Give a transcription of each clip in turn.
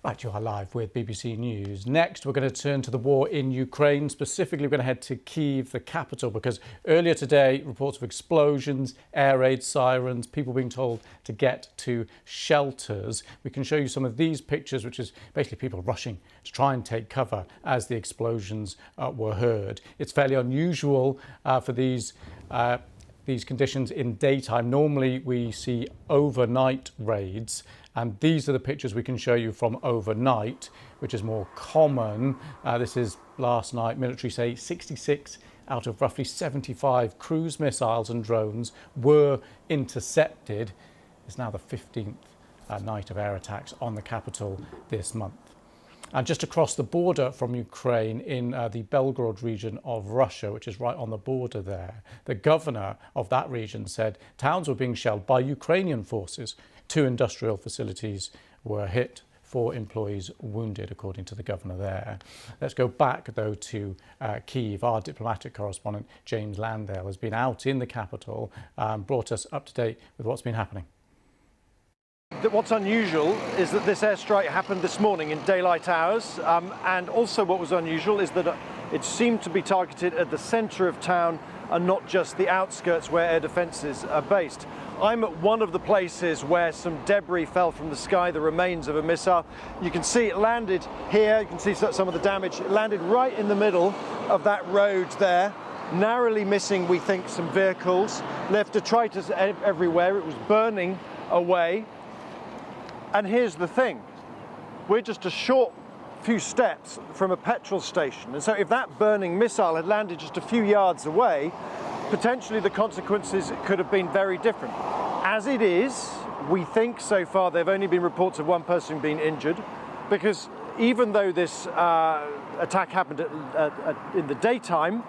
Right, you are live with BBC News. Next, we're going to turn to the war in Ukraine. Specifically, we're going to head to Kyiv, the capital, because earlier today, reports of explosions, air raid sirens, people being told to get to shelters. We can show you some of these pictures, which is basically people rushing to try and take cover as the explosions were heard. It's fairly unusual for these conditions in daytime. Normally, we see overnight raids. And these are the pictures we can show you from overnight, which is more common. This is last night. Military say 66 out of roughly 75 cruise missiles and drones were intercepted. It's now the 15th night of air attacks on the capital this month. And just across the border from Ukraine in the Belgorod region of Russia, which is right on the border there, the governor of that region said towns were being shelled by Ukrainian forces. 2 industrial facilities were hit, 4 employees wounded, according to the governor there. Let's go back, though, to Kyiv. Our diplomatic correspondent, James Landale, has been out in the capital and brought us up to date with what's been happening. What's unusual is that this airstrike happened this morning in daylight hours, and also what was unusual is that it seemed to be targeted at the centre of town and not just the outskirts where air defences are based. I'm at one of the places where some debris fell from the sky, the remains of a missile. You can see it landed here, you can see some of the damage. It landed right in the middle of that road there, narrowly missing, we think, some vehicles. Left detritus everywhere, it was burning away. And here's the thing, we're just a short few steps from a petrol station. And so if that burning missile had landed just a few yards away, potentially the consequences could have been very different. As it is, we think so far there have only been reports of one person being injured, because even though this attack happened in the daytime,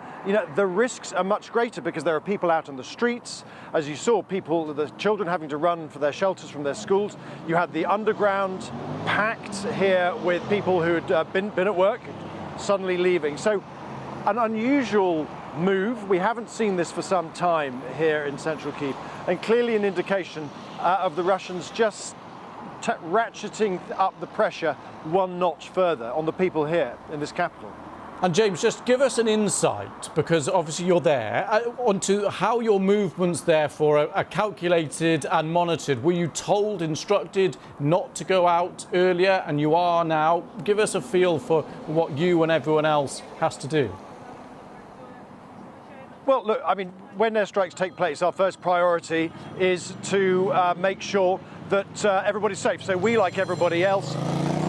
the risks are much greater because there are people out on the streets. As you saw, the children having to run for their shelters from their schools. You had the underground packed here with people who had been at work, suddenly leaving. So an unusual move. We haven't seen this for some time here in central Kyiv, and clearly an indication of the Russians just ratcheting up the pressure one notch further on the people here in this capital. And James, just give us an insight, because obviously you're there, onto how your movements therefore are calculated and monitored. Were you told, instructed not to go out earlier, and you are now? Give us a feel for what you and everyone else has to do. Well, look, I mean, when airstrikes take place, our first priority is to make sure that everybody's safe. So we, like everybody else,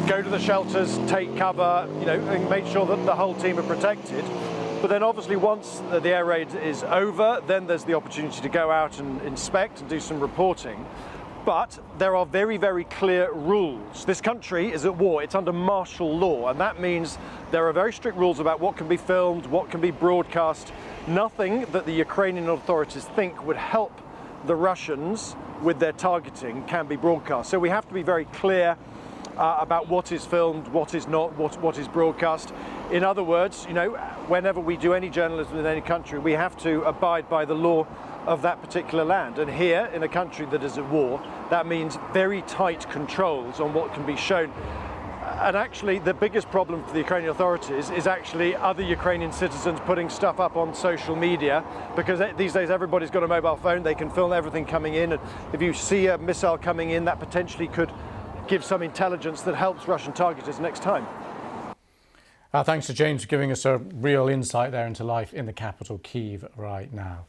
go to the shelters, take cover, and make sure that the whole team are protected. But then obviously once the air raid is over, then there's the opportunity to go out and inspect and do some reporting. But there are very, very clear rules. This country is at war. It's under martial law, and that means there are very strict rules about what can be filmed, what can be broadcast. Nothing that the Ukrainian authorities think would help the Russians with their targeting can be broadcast. So we have to be very clear about what is filmed, what is not, what is broadcast. In other words, whenever we do any journalism in any country, we have to abide by the law of that particular land. And here, in a country that is at war, that means very tight controls on what can be shown. And actually, the biggest problem for the Ukrainian authorities is actually other Ukrainian citizens putting stuff up on social media, because these days everybody's got a mobile phone, they can film everything coming in, and if you see a missile coming in, that potentially could give some intelligence that helps Russian targeters next time. Thanks to James for giving us a real insight there into life in the capital, Kyiv, right now.